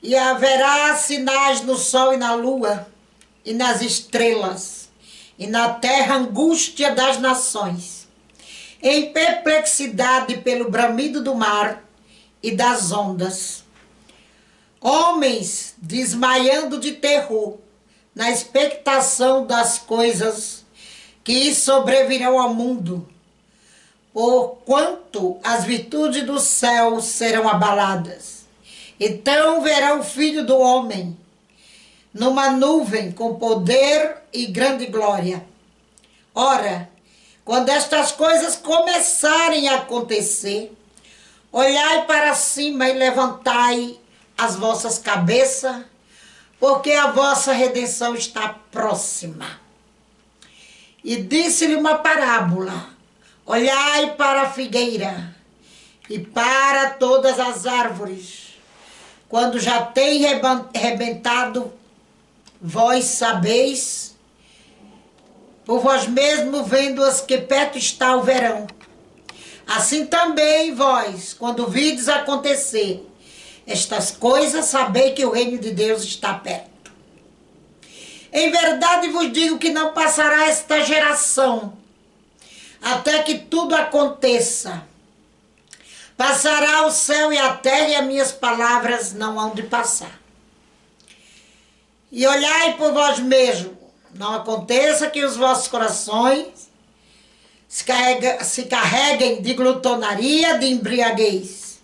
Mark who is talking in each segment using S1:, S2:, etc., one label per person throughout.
S1: E haverá sinais no sol e na lua, e nas estrelas, e na terra angústia das nações, em perplexidade pelo bramido do mar e das ondas. Homens desmaiando de terror, na expectação das coisas que sobrevirão ao mundo, porquanto as virtudes do céu serão abaladas. Então verão o Filho do Homem numa nuvem com poder e grande glória. Ora, quando estas coisas começarem a acontecer, olhai para cima e levantai as vossas cabeças, porque a vossa redenção está próxima. E disse-lhe uma parábola: olhai para a figueira e para todas as árvores. Quando já tem rebentado, vós sabeis, por vós mesmos vendo-as, que perto está o verão. Assim também vós, quando vides acontecer estas coisas, sabei que o reino de Deus está perto. Em verdade vos digo que não passará esta geração, até que tudo aconteça. Passará o céu e a terra, e as minhas palavras não hão de passar. E olhai por vós mesmos, não aconteça que os vossos corações se carreguem de glutonaria, de embriaguez,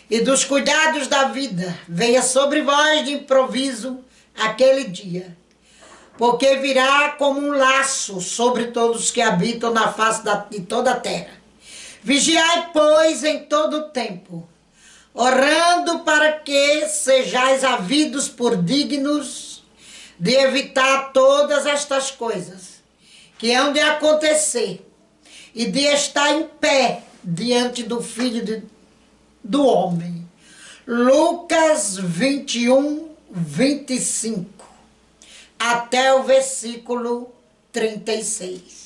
S1: e dos cuidados da vida venha sobre vós de improviso aquele dia, porque virá como um laço sobre todos os que habitam na face de toda a terra. Vigiai, pois, em todo o tempo, orando para que sejais havidos por dignos de evitar todas estas coisas que hão de acontecer e de estar em pé diante do Filho do Homem. Lucas 21, 25, até o versículo 36.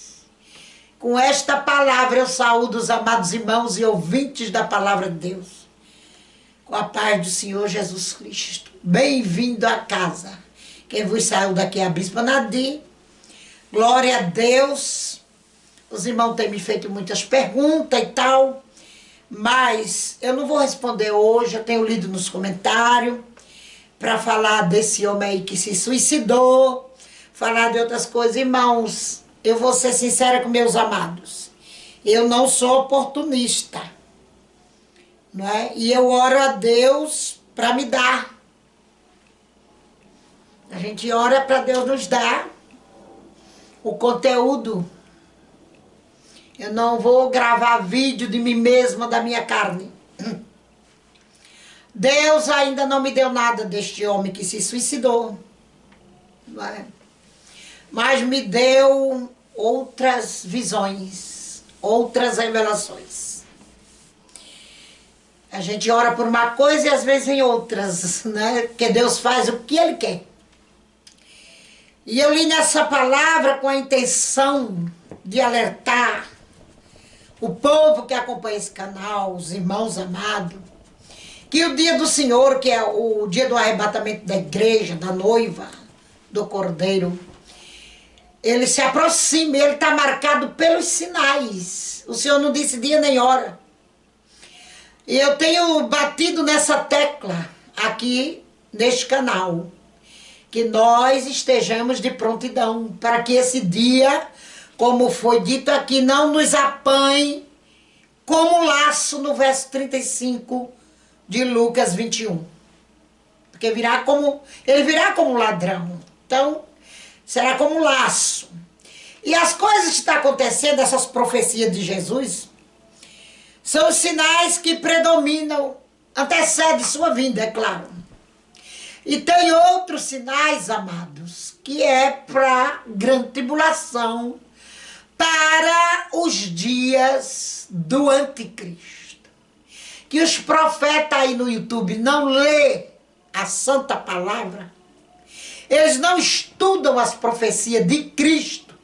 S1: Com esta palavra eu saúdo os amados irmãos e ouvintes da palavra de Deus, com a paz do Senhor Jesus Cristo. Bem-vindo à casa. Quem vos saiu daqui é a Bispa Nadir. Glória a Deus. Os irmãos têm me feito muitas perguntas e tal, mas eu não vou responder hoje. Eu tenho lido nos comentários para falar desse homem aí que se suicidou, falar de outras coisas. Irmãos, eu vou ser sincera com meus amados. Eu não sou oportunista, não é? E eu oro a Deus para me dar. A gente ora para Deus nos dar o conteúdo. Eu não vou gravar vídeo de mim mesma, da minha carne. Deus ainda não me deu nada deste homem que se suicidou, não é? Mas me deu outras visões, outras revelações. A gente ora por uma coisa e às vezes em outras, né? Porque Deus faz o que Ele quer. E eu li nessa palavra com a intenção de alertar o povo que acompanha esse canal, os irmãos amados, que o dia do Senhor, que é o dia do arrebatamento da igreja, da noiva, do Cordeiro, ele se aproxima, ele está marcado pelos sinais. O Senhor não disse dia nem hora. E eu tenho batido nessa tecla aqui neste canal, que nós estejamos de prontidão, para que esse dia, como foi dito aqui, não nos apanhe como um laço no verso 35 de Lucas 21. Porque ele virá como um ladrão. Então, será como um laço. E as coisas que estão acontecendo, essas profecias de Jesus, são os sinais que predominam, antecedem sua vinda, é claro. E tem outros sinais, amados, que é para grande tribulação, para os dias do anticristo. Que os profetas aí no YouTube não lê a santa palavra, eles não estudam as profecias de Cristo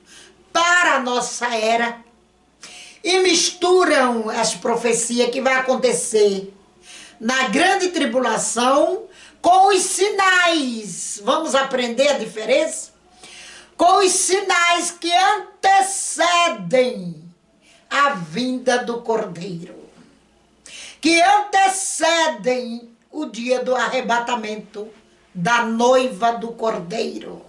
S1: para a nossa era e misturam as profecias que vai acontecer na grande tribulação, com os sinais. Vamos aprender a diferença? Com os sinais que antecedem a vinda do Cordeiro, que antecedem o dia do arrebatamento da noiva do Cordeiro.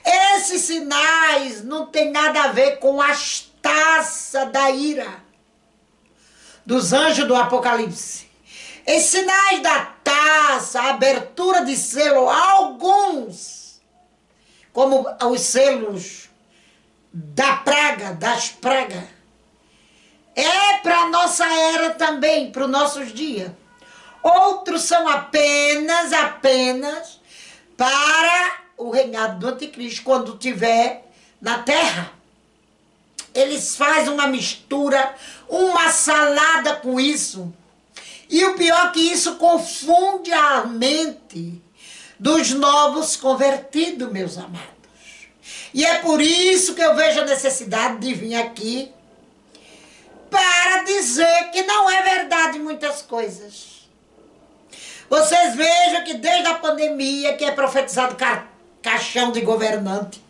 S1: Esses sinais não tem nada a ver com as taças da ira dos anjos do Apocalipse. Esses sinais da taça, a abertura de selo, alguns, como os selos da praga, das pragas, é para a nossa era também, para os nossos dias. Outros são apenas para o reinado do anticristo, quando estiver na terra. Eles fazem uma mistura, uma salada com isso. E o pior é que isso confunde a mente dos novos convertidos, meus amados. E é por isso que eu vejo a necessidade de vir aqui para dizer que não é verdade muitas coisas. Vocês vejam que desde a pandemia que é profetizado caixão de governante,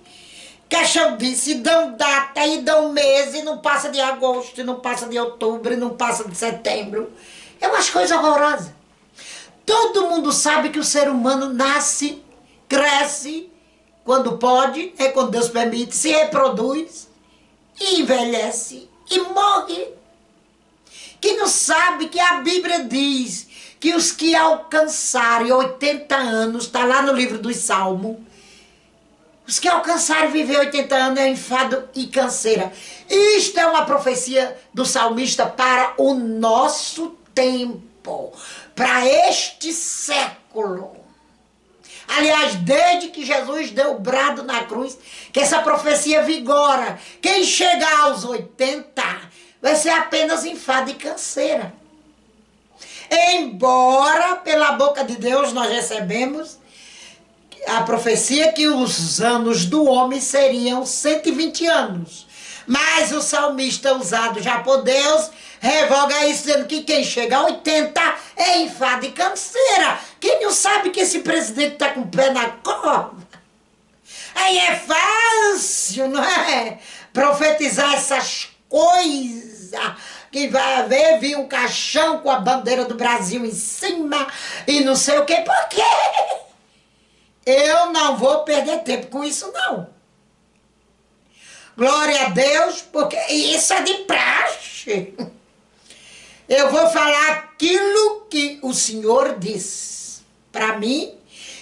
S1: caixão disso, e dão data, e dão mês, e não passa de agosto, e não passa de outubro, e não passa de setembro. É umas coisas horrorosas. Todo mundo sabe que o ser humano nasce, cresce, quando pode, quando Deus permite, se reproduz, e envelhece, e morre. Quem não sabe que a Bíblia diz que os que alcançarem 80 anos, está lá no livro dos Salmos, os que alcançarem viver 80 anos é enfado e canseira. Isto é uma profecia do salmista para o nosso tempo, para este século. Aliás, desde que Jesus deu o brado na cruz, que essa profecia vigora. Quem chegar aos 80 vai ser apenas enfado e canseira. Embora, pela boca de Deus, nós recebemos a profecia que os anos do homem seriam 120 anos. Mas o salmista, usado já por Deus, revoga isso, dizendo que quem chega a 80 é enfado e canseira. Quem não sabe que esse presidente está com o pé na cova? Aí é fácil, não é? Profetizar essas coisas. Que vai haver, vir um caixão com a bandeira do Brasil em cima e não sei o quê. Por quê? Eu não vou perder tempo com isso, não. Glória a Deus, porque isso é de praxe. Eu vou falar aquilo que o Senhor diz para mim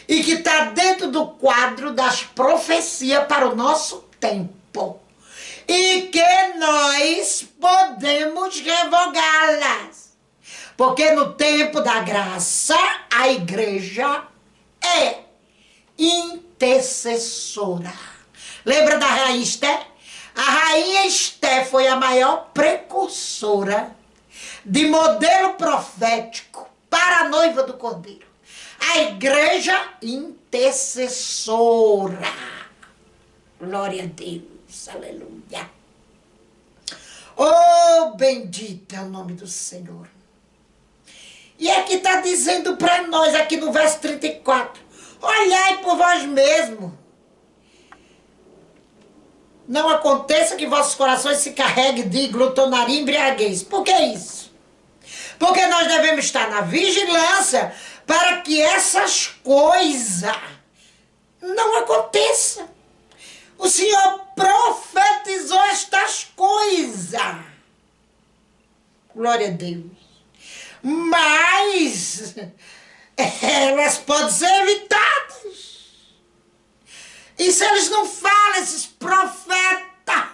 S1: e que está dentro do quadro das profecias para o nosso tempo. E que nós podemos revogá-las. Porque no tempo da graça, a igreja é intercessora. Lembra da rainha Esther? A rainha Esther foi a maior precursora de modelo profético para a noiva do Cordeiro. A igreja intercessora. Glória a Deus. Aleluia. Oh, bendito é o nome do Senhor. E aqui está dizendo para nós, aqui no verso 34, olhai por vós mesmos. Não aconteça que vossos corações se carreguem de glutonaria e embriaguez. Por que isso? Porque nós devemos estar na vigilância para que essas coisas não aconteçam. O Senhor profetizou estas coisas. Glória a Deus. Mas elas podem ser evitadas. E se eles não falam, esses profetas,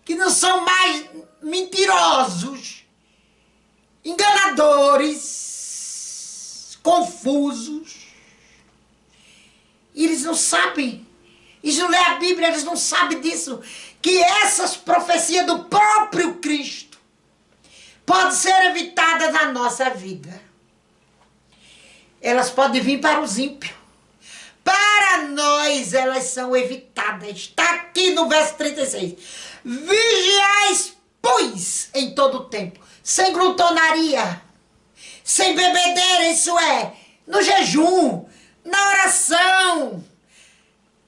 S1: que não são mais mentirosos, enganadores, confusos, eles não sabem. Eles não lê a Bíblia, eles não sabem disso. Que essas profecias do próprio Cristo podem ser evitadas na nossa vida. Elas podem vir para os ímpios. Para nós, elas são evitadas. Está aqui no verso 36. Vigiais, pois, em todo o tempo, sem glutonaria, sem bebedeira, isso é, no jejum, na oração,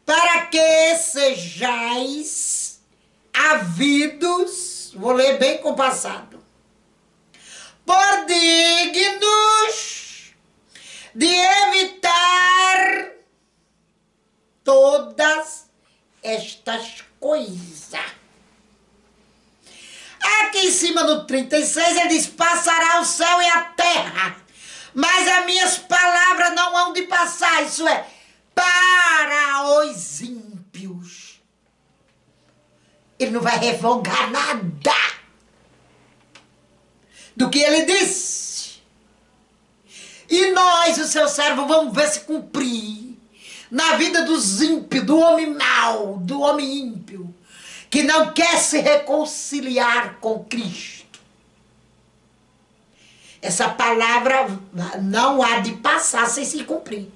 S1: para que sejais havidos, vou ler bem compassado, por dignos de evitar todas estas coisas. Aqui em cima no 36 ele diz, passará o céu e a terra, mas as minhas palavras não hão de passar, isso é, para os ímpios. Ele não vai revogar nada do que ele disse. E nós, o seu servo, vamos ver se cumprir na vida dos ímpios, do homem mau, do homem ímpio, que não quer se reconciliar com Cristo. Essa palavra não há de passar sem se cumprir.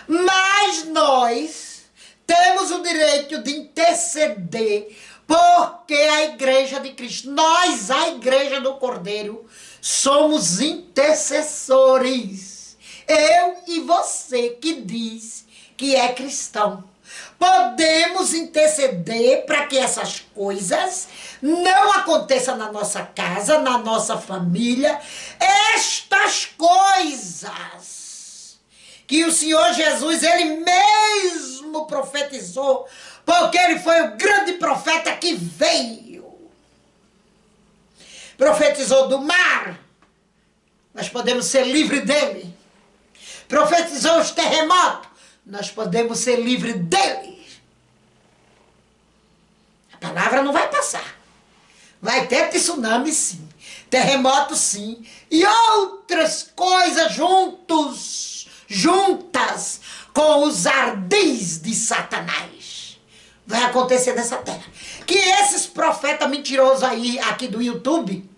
S1: Mas nós temos o direito de interceder, porque a igreja de Cristo, nós, a igreja do Cordeiro, somos intercessores. Eu e você que diz que é cristão. Podemos interceder para que essas coisas não aconteçam na nossa casa, na nossa família. Estas coisas que o Senhor Jesus, ele mesmo profetizou, porque ele foi o grande profeta que veio. Profetizou do mar, nós podemos ser livres dele. Profetizou os terremotos, nós podemos ser livres dele. A palavra não vai passar. Vai ter tsunami, sim. Terremoto, sim. E outras coisas juntas com os ardis de Satanás. Vai acontecer nessa terra. Que esses profetas mentirosos aí, aqui do YouTube,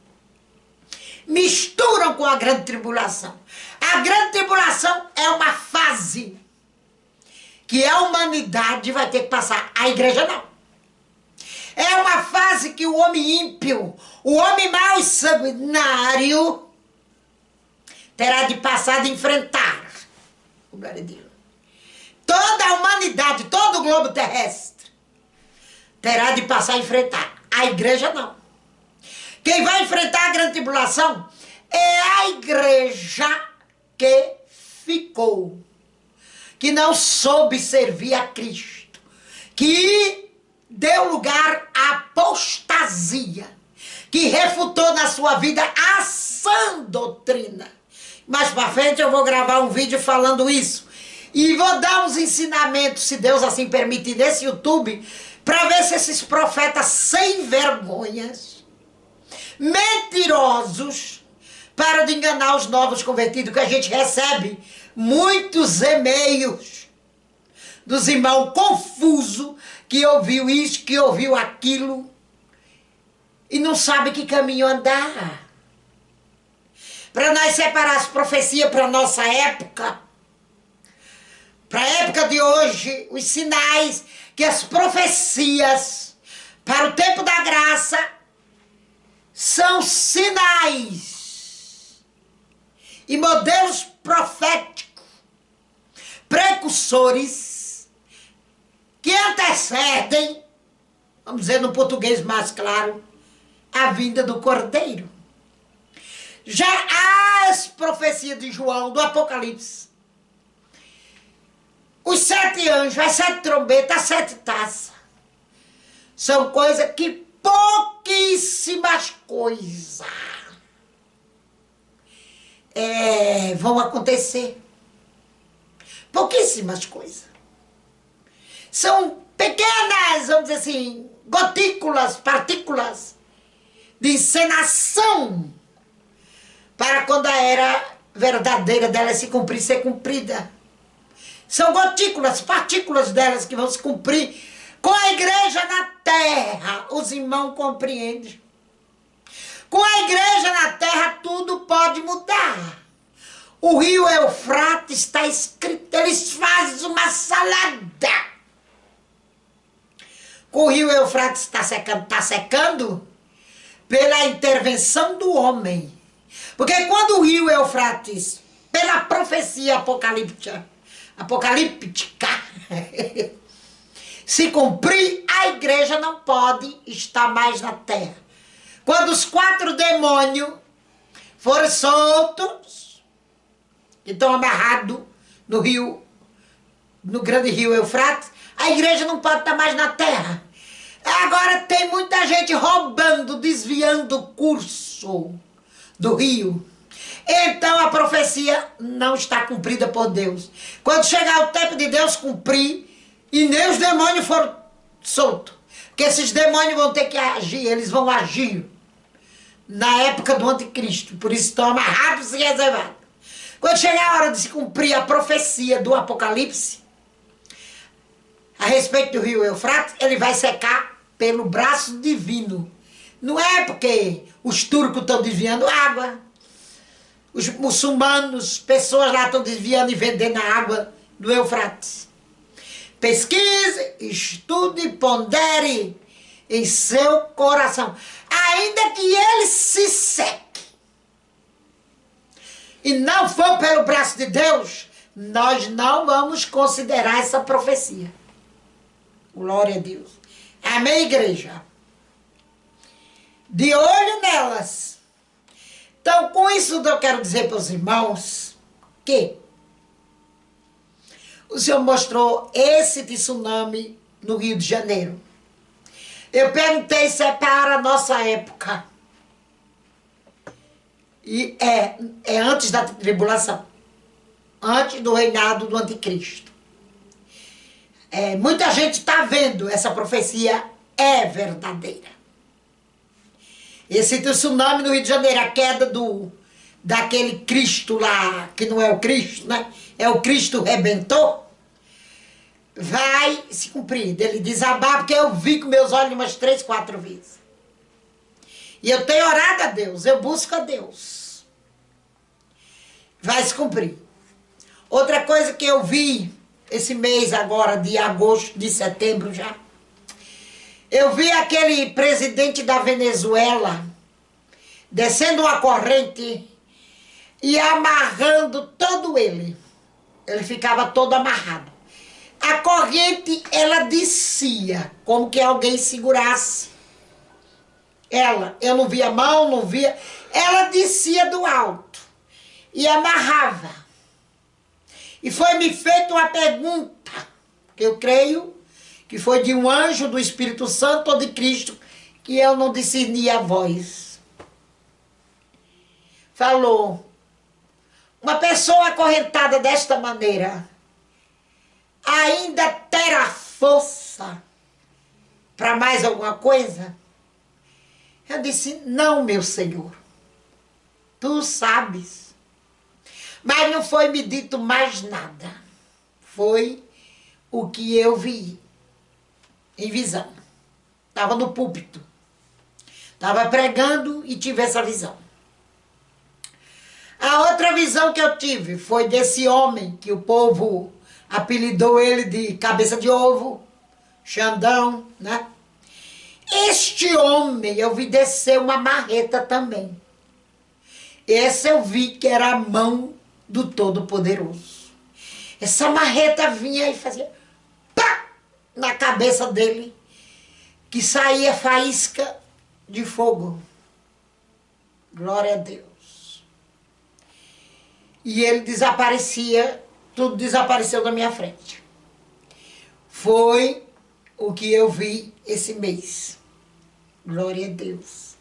S1: misturam com a grande tribulação. A grande tribulação é uma fase que a humanidade vai ter que passar. A igreja não. É uma fase que o homem ímpio, o homem mau e sanguinário, terá de passar de enfrentar. Glória a Deus. Toda a humanidade, todo o globo terrestre, terá de passar a enfrentar. A igreja não. Quem vai enfrentar a grande tribulação é a igreja que ficou, que não soube servir a Cristo, que deu lugar à apostasia, que refutou na sua vida a sã doutrina. Mais para frente eu vou gravar um vídeo falando isso. E vou dar uns ensinamentos, se Deus assim permitir, nesse YouTube, para ver se esses profetas sem vergonhas, mentirosos, param de enganar os novos convertidos, que a gente recebe muitos e-mails dos irmãos confusos, que ouviu isso, que ouviu aquilo, e não sabe que caminho andar. Para nós separar as profecias para a nossa época, para a época de hoje, os sinais, que as profecias para o tempo da graça são sinais e modelos proféticos, precursores, que antecedem, vamos dizer no português mais claro, a vinda do Cordeiro. Já as profecias de João, do Apocalipse, os 7 anjos, as 7 trombetas, as 7 taças, são coisas que pouquíssimas coisas vão acontecer. Pouquíssimas coisas. São pequenas, vamos dizer assim, gotículas, partículas de encenação para quando a era verdadeira dela se cumprir, ser cumprida. São gotículas, partículas delas que vão se cumprir com a igreja na terra. Os irmãos compreendem. Com a igreja na terra tudo pode mudar. O rio Eufrates está escrito, eles fazem uma salada. O rio Eufrates está secando pela intervenção do homem. Porque quando o rio Eufrates, pela profecia apocalíptica, se cumprir, a igreja não pode estar mais na terra. Quando os 4 demônios forem soltos, que estão amarrados no rio, no grande rio Eufrates, a igreja não pode estar mais na terra. Agora tem muita gente roubando, desviando o curso do rio. Então a profecia não está cumprida por Deus. Quando chegar o tempo de Deus cumprir, e nem os demônios foram soltos, porque esses demônios vão ter que agir, eles vão agir na época do anticristo, por isso estão amarrados e reservados. Quando chegar a hora de se cumprir a profecia do Apocalipse, a respeito do rio Eufrates, ele vai secar pelo braço divino. Não é porque os turcos estão desviando água, os muçulmanos, pessoas lá estão desviando e vendendo a água do Eufrates. Pesquise, estude e pondere em seu coração. Ainda que ele se seque e não for pelo braço de Deus, nós não vamos considerar essa profecia. Glória a Deus. Amém, igreja? De olho nelas. Então, com isso eu quero dizer para os irmãos que o Senhor mostrou esse tsunami no Rio de Janeiro. Eu perguntei se é para a nossa época. E é antes da tribulação. Antes do reinado do anticristo. Muita gente está vendo essa profecia é verdadeira. Esse tsunami no Rio de Janeiro, a queda daquele Cristo lá, que não é o Cristo, né? É o Cristo rebentor, vai se cumprir, dele desabar, porque eu vi com meus olhos umas 3, 4 vezes. E eu tenho orado a Deus, eu busco a Deus. Vai se cumprir. Outra coisa que eu vi esse mês agora, de agosto, de setembro já, eu vi aquele presidente da Venezuela descendo uma corrente e amarrando todo ele. Ele ficava todo amarrado. A corrente, ela descia, como que alguém segurasse ela. Eu não via a mão, não via. Ela descia do alto e amarrava. E foi me feita uma pergunta, que eu creio que foi de um anjo do Espírito Santo ou de Cristo, que eu não discernia a voz. Falou, uma pessoa acorrentada desta maneira ainda terá força para mais alguma coisa? Eu disse, não, meu Senhor, tu sabes. Mas não foi me dito mais nada. Foi o que eu vi em visão. Estava no púlpito. Estava pregando e tive essa visão. A outra visão que eu tive foi desse homem que o povo apelidou ele de cabeça de ovo, Xandão, né? Este homem eu vi descer uma marreta também. Esse eu vi que era a mão do Todo-Poderoso. Essa marreta vinha e fazia pá na cabeça dele, que saía faísca de fogo. Glória a Deus. E ele desaparecia, tudo desapareceu da minha frente. Foi o que eu vi esse mês. Glória a Deus.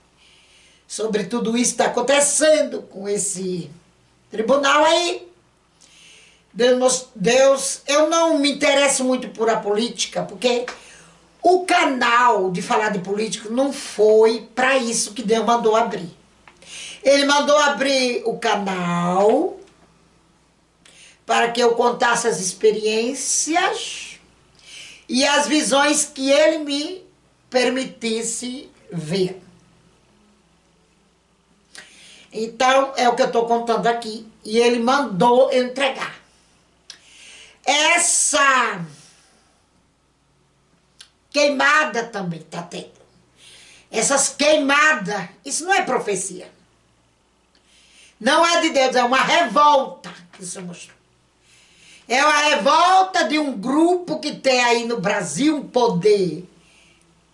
S1: Sobre tudo isso que está acontecendo com esse tribunal aí. Deus, eu não me interesso muito por a política, porque o canal de falar de político não foi para isso que Deus mandou abrir. Ele mandou abrir o canal para que eu contasse as experiências e as visões que ele me permitisse ver. Então, é o que eu estou contando aqui. E ele mandou eu entregar. Essa queimada também está tendo. Essas queimadas, isso não é profecia. Não é de Deus, é uma revolta que isso mostrou. É uma revolta de um grupo que tem aí no Brasil um poder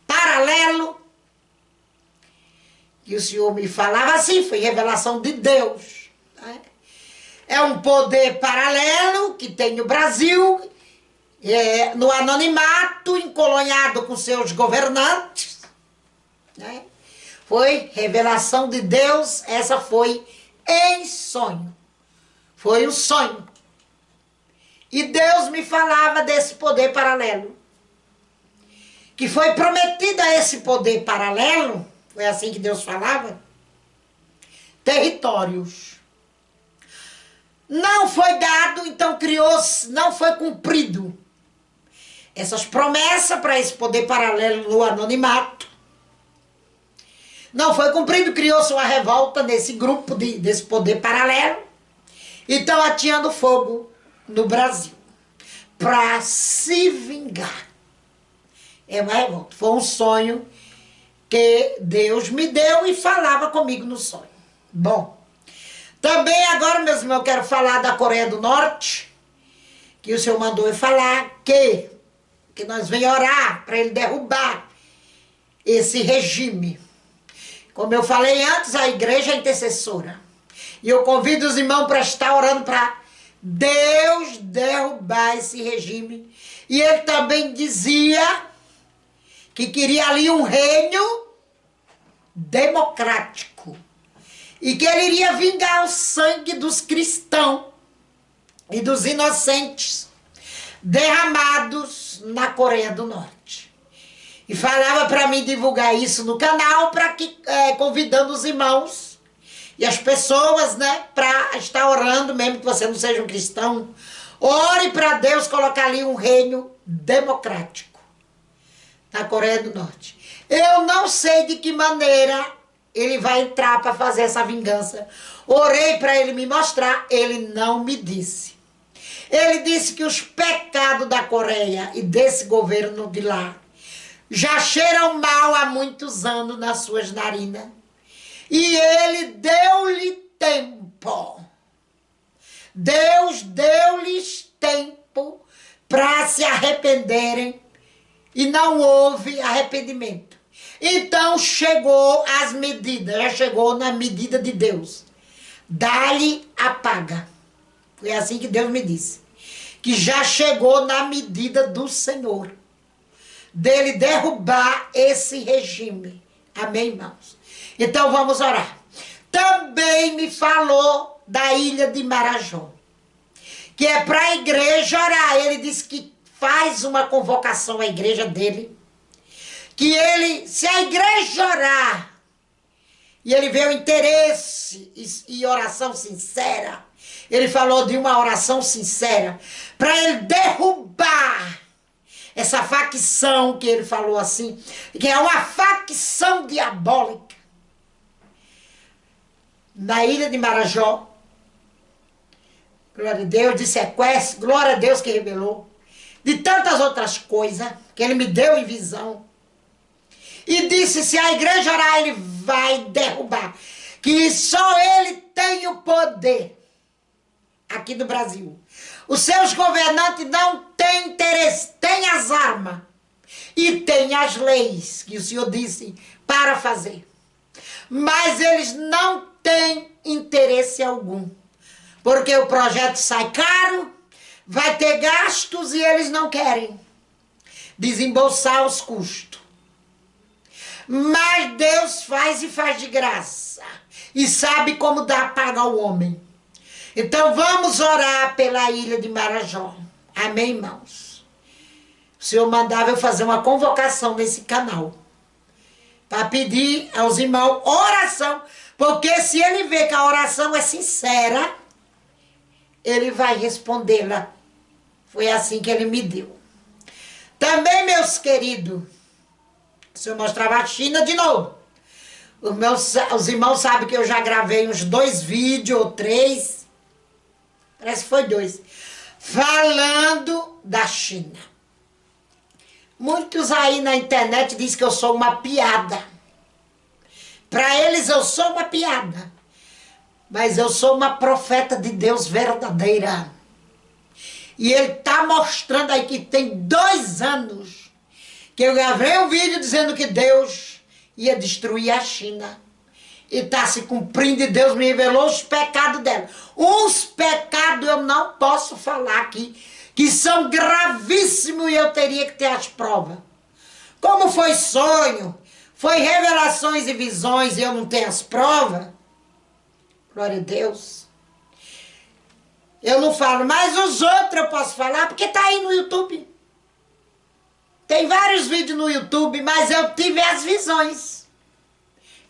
S1: paralelo. E o Senhor me falava assim, foi revelação de Deus. Né? É um poder paralelo que tem no Brasil, no anonimato, encolonhado com seus governantes. Né? Foi revelação de Deus, essa foi em sonho. Foi um sonho. E Deus me falava desse poder paralelo. Que foi prometido a esse poder paralelo, foi assim que Deus falava, territórios. Não foi dado, então criou-se, não foi cumprido. Essas promessas para esse poder paralelo no anonimato. Não foi cumprido, criou-se uma revolta nesse grupo desse poder paralelo. E estão ateando fogo no Brasil para se vingar. É uma revolta. Foi um sonho que Deus me deu e falava comigo no sonho. Bom, também agora, meus irmãos, eu quero falar da Coreia do Norte, que o Senhor mandou eu falar que nós vem orar para ele derrubar esse regime. Como eu falei antes, a igreja é intercessora. E eu convido os irmãos para estar orando para Deus derrubar esse regime. E ele também dizia que queria ali um reino democrático. E que ele iria vingar o sangue dos cristãos e dos inocentes derramados na Coreia do Norte. E falava para mim divulgar isso no canal, convidando os irmãos e as pessoas, né, para estar orando, mesmo que você não seja um cristão. Ore para Deus colocar ali um reino democrático na Coreia do Norte. Eu não sei de que maneira ele vai entrar para fazer essa vingança. Orei para ele me mostrar, ele não me disse. Ele disse que os pecados da Coreia e desse governo de lá já cheiram mal há muitos anos nas suas narinas. E ele deu-lhe tempo. Deus deu-lhes tempo para se arrependerem e não houve arrependimento. Então chegou as medidas, já chegou na medida de Deus. Dá-lhe a paga. Foi assim que Deus me disse. Que já chegou na medida do Senhor. Dele derrubar esse regime. Amém, irmãos? Então vamos orar. Também me falou da ilha de Marajó. Que é para a igreja orar. Ele disse que faz uma convocação à igreja dele. Que ele, se a igreja orar, e ele vê o interesse e oração sincera, ele falou de uma oração sincera, para ele derrubar essa facção que ele falou assim, que é uma facção diabólica. Na ilha de Marajó, glória a Deus, de sequestro, glória a Deus que revelou, de tantas outras coisas que ele me deu em visão. E disse, se a igreja orar, ele vai derrubar. Que só ele tem o poder aqui do Brasil. Os seus governantes não têm interesse, têm as armas e têm as leis que o Senhor disse para fazer. Mas eles não têm interesse algum. Porque o projeto sai caro, vai ter gastos e eles não querem desembolsar os custos. Mas Deus faz e faz de graça. E sabe como dá paga ao homem. Então vamos orar pela ilha de Marajó. Amém, irmãos? O Senhor mandava eu fazer uma convocação nesse canal. Para pedir aos irmãos oração. Porque se ele vê que a oração é sincera, ele vai respondê-la. Foi assim que ele me deu. Também, meus queridos, o Senhor mostrava a China de novo. Os irmãos sabem que eu já gravei uns 2 vídeos ou 3. Parece que foi 2. Falando da China. Muitos aí na internet dizem que eu sou uma piada. Para eles eu sou uma piada. Mas eu sou uma profeta de Deus verdadeira. E ele está mostrando aí que tem 2 anos que eu gravei um vídeo dizendo que Deus ia destruir a China. E está se cumprindo e Deus me revelou os pecados dela. Uns pecados eu não posso falar aqui, que são gravíssimos e eu teria que ter as provas. Como foi sonho, foi revelações e visões e eu não tenho as provas. Glória a Deus. Eu não falo, mas os outros eu posso falar porque está aí no YouTube. Tem vários vídeos no YouTube, mas eu tive as visões.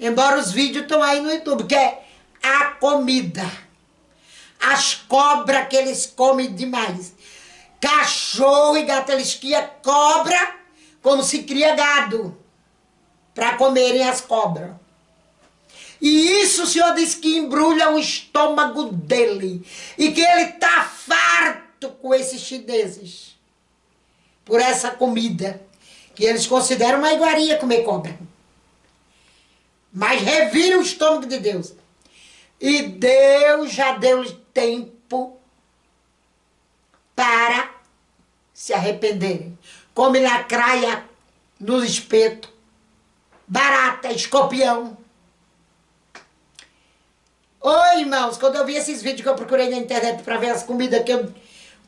S1: Embora os vídeos estão aí no YouTube, que é a comida. As cobras que eles comem demais. Cachorro e gato, eles criam cobra como se cria gado. Para comerem as cobras. E isso o Senhor diz que embrulha o estômago dele. E que ele está farto com esses chineses. Por essa comida. Que eles consideram uma iguaria comer cobra. Mas revira o estômago de Deus. E Deus já deu tempo para se arrependerem. Come lacraia no espeto. Barata, escorpião. Oi, irmãos, quando eu vi esses vídeos que eu procurei na internet para ver as comidas que eu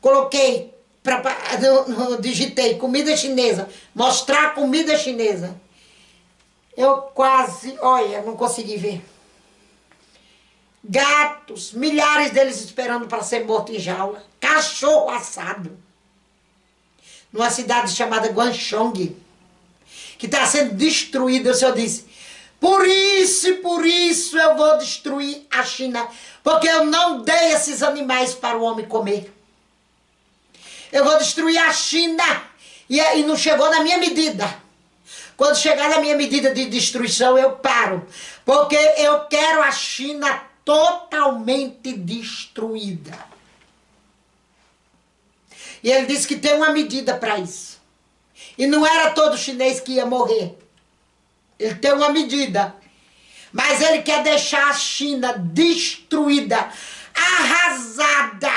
S1: coloquei, digitei comida chinesa, mostrar comida chinesa, eu quase, olha, não consegui ver. Gatos, milhares deles esperando para ser morto em jaula. Cachorro assado. Numa cidade chamada Guangchong, que está sendo destruída, o Senhor disse, por isso eu vou destruir a China, porque eu não dei esses animais para o homem comer. Eu vou destruir a China, e não chegou na minha medida. Quando chegar na minha medida de destruição, eu paro, porque eu quero a China totalmente destruída. E ele disse que tem uma medida para isso. E não era todo chinês que ia morrer. Ele tem uma medida. Mas ele quer deixar a China destruída, arrasada,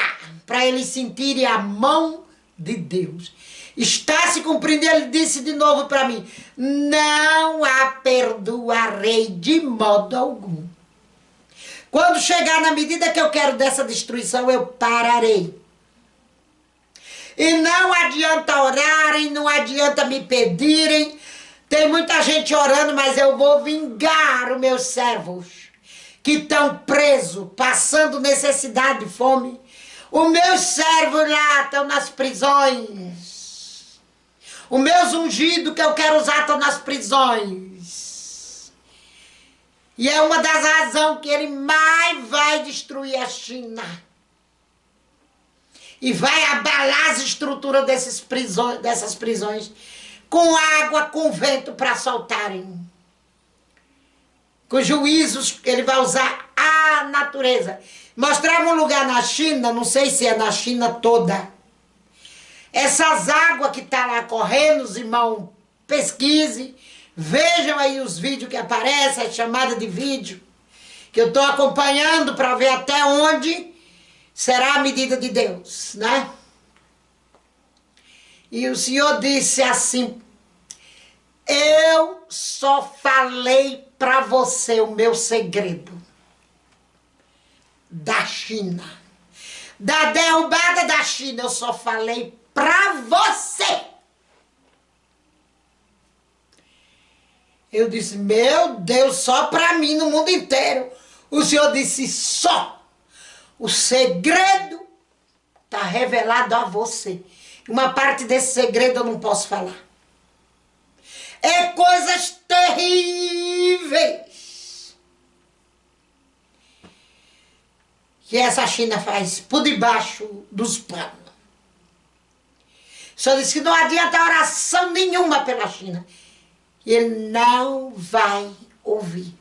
S1: para eles sentirem a mão de Deus. Está se cumprindo, ele disse de novo para mim, não a perdoarei de modo algum. Quando chegar na medida que eu quero dessa destruição, eu pararei. E não adianta orarem, não adianta me pedirem. Tem muita gente orando, mas eu vou vingar os meus servos que estão presos, passando necessidade, fome. Os meus servos lá estão nas prisões. Os meus ungidos que eu quero usar estão nas prisões. E é uma das razões que ele mais vai destruir a China. E vai abalar as estruturas dessas prisões. Com água, com vento para soltarem. Com juízos, ele vai usar a natureza. Mostrava um lugar na China, não sei se é na China toda. Essas águas que tá lá correndo, os irmãos, pesquise. Vejam aí os vídeos que aparecem, a chamada de vídeo. Que eu estou acompanhando para ver até onde será a medida de Deus, né? E o Senhor disse assim, eu só falei para você o meu segredo da China. Da derrubada da China, eu só falei para você. Eu disse, meu Deus, só para mim no mundo inteiro. O Senhor disse, só. O segredo está revelado a você. Uma parte desse segredo eu não posso falar. É coisas terríveis que essa China faz por debaixo dos panos. O Senhor disse que não adianta oração nenhuma pela China. Ele não vai ouvir.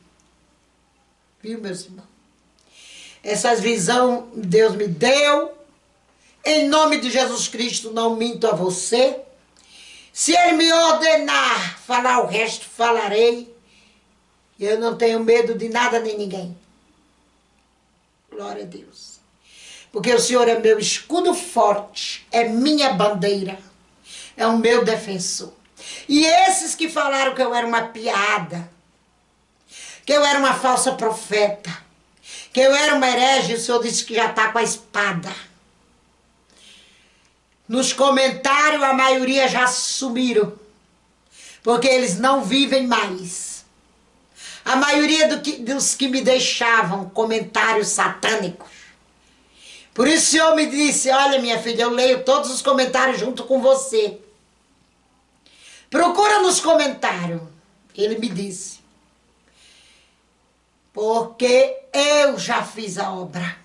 S1: Viu, meus irmãos? Essas visões Deus me deu. Em nome de Jesus Cristo, não minto a você. Se Ele me ordenar falar o resto, falarei. Eu não tenho medo de nada nem ninguém. Glória a Deus. Porque o Senhor é meu escudo forte, é minha bandeira, é o meu defensor. E esses que falaram que eu era uma piada, que eu era uma falsa profeta, que eu era uma herege, o Senhor disse que já está com a espada. Nos comentários a maioria já sumiram, porque eles não vivem mais. A maioria dos que me deixavam comentários satânicos. Por isso o Senhor me disse, olha minha filha, eu leio todos os comentários junto com você. Procura nos comentários. Ele me disse. Porque eu já fiz a obra.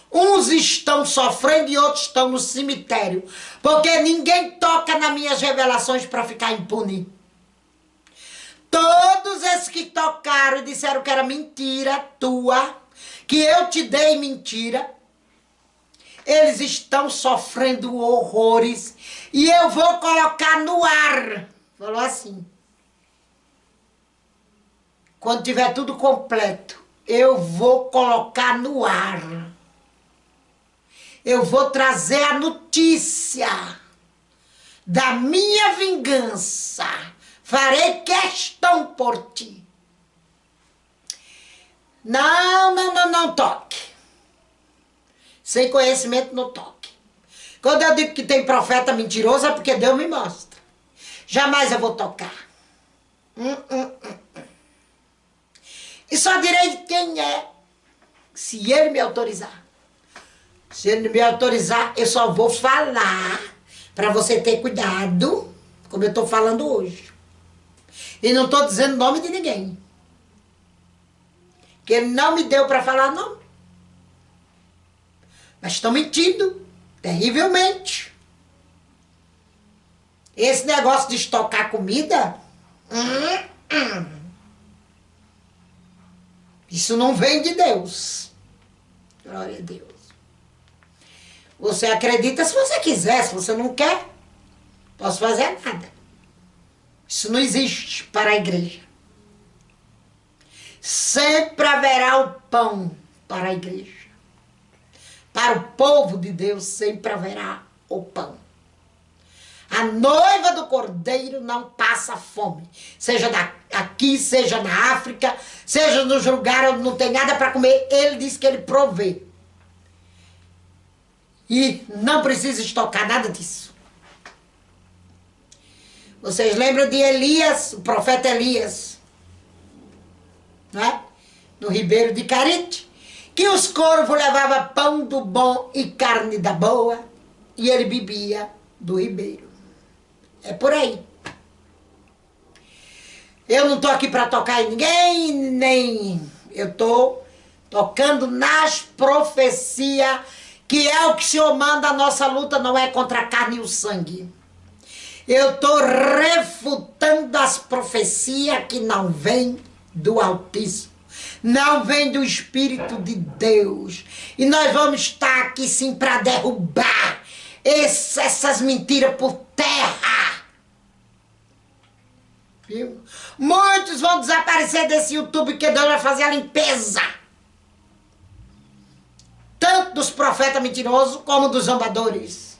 S1: Uns estão sofrendo e outros estão no cemitério. Porque ninguém toca nas minhas revelações para ficar impune. Todos esses que tocaram e disseram que era mentira tua, que eu te dei mentira, eles estão sofrendo horrores e eu vou colocar no ar. Falou assim. Quando tiver tudo completo, eu vou colocar no ar. Eu vou trazer a notícia da minha vingança. Farei questão por ti. Não toque. Sem conhecimento não toque. Quando eu digo que tem profeta mentiroso é porque Deus me mostra. Jamais eu vou tocar. E só direi quem é, se ele me autorizar. Se ele me autorizar, eu só vou falar para você ter cuidado, como eu estou falando hoje. E não estou dizendo nome de ninguém. Que ele não me deu para falar nome. Mas estão mentindo terrivelmente. Esse negócio de estocar comida, isso não vem de Deus. Glória a Deus. Você acredita se você quiser, se você não quer, posso fazer nada. Isso não existe para a igreja. Sempre haverá o pão para a igreja. Para o povo de Deus sempre haverá o pão. A noiva do Cordeiro não passa fome. Seja aqui, seja na África, seja nos lugares onde não tem nada para comer. Ele diz que ele provê. E não precisa estocar nada disso. Vocês lembram de Elias, o profeta Elias, né? No ribeiro de Carite, que os corvos levavam pão do bom e carne da boa, e ele bebia do ribeiro. É por aí. Eu não estou aqui para tocar em ninguém, nem eu estou tocando nas profecias, que é o que o Senhor manda. A nossa luta não é contra a carne e o sangue. Eu estou refutando as profecias que não vêm do Altíssimo. Não vem do Espírito de Deus. E nós vamos estar aqui sim para derrubar essas mentiras por terra. Viu? Muitos vão desaparecer desse YouTube, que Deus vai fazer a limpeza. Tanto dos profetas mentirosos como dos zombadores.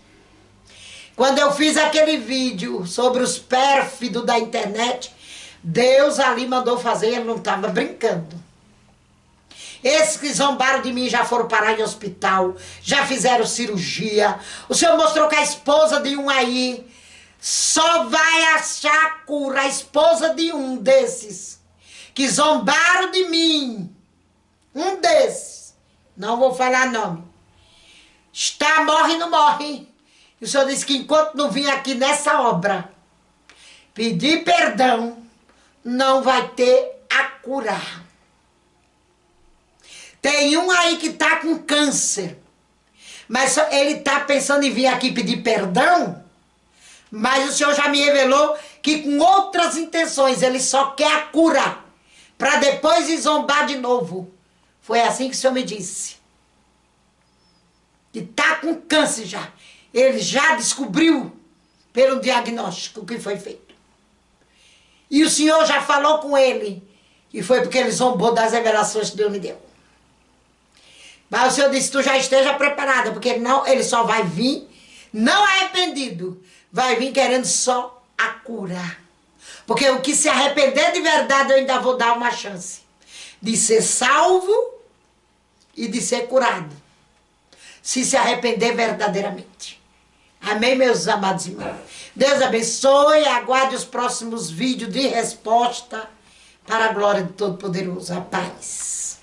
S1: Quando eu fiz aquele vídeo sobre os pérfidos da internet, Deus ali mandou fazer, ele não estava brincando. Esses que zombaram de mim já foram parar em hospital, já fizeram cirurgia. O Senhor mostrou que a esposa de um aí só vai achar cura. A esposa de um desses que zombaram de mim, um desses, não vou falar nome, morre, não morre. E o Senhor disse que enquanto não vir aqui nessa obra pedir perdão, não vai ter a curar. Tem um aí que está com câncer, mas ele está pensando em vir aqui pedir perdão, mas o Senhor já me revelou que com outras intenções, ele só quer a cura, para depois ir zombar de novo. Foi assim que o Senhor me disse. Que está com câncer já. Ele já descobriu pelo diagnóstico que foi feito. E o Senhor já falou com ele. E foi porque ele zombou das revelações que Deus me deu. Mas o Senhor disse, tu já esteja preparada, porque não, ele só vai vir, não arrependido, vai vir querendo só a cura. Porque o que se arrepender de verdade, eu ainda vou dar uma chance de ser salvo e de ser curado. Se arrepender verdadeiramente. Amém, meus amados irmãos? Deus abençoe, aguarde os próximos vídeos de resposta para a glória do Todo-Poderoso. A paz.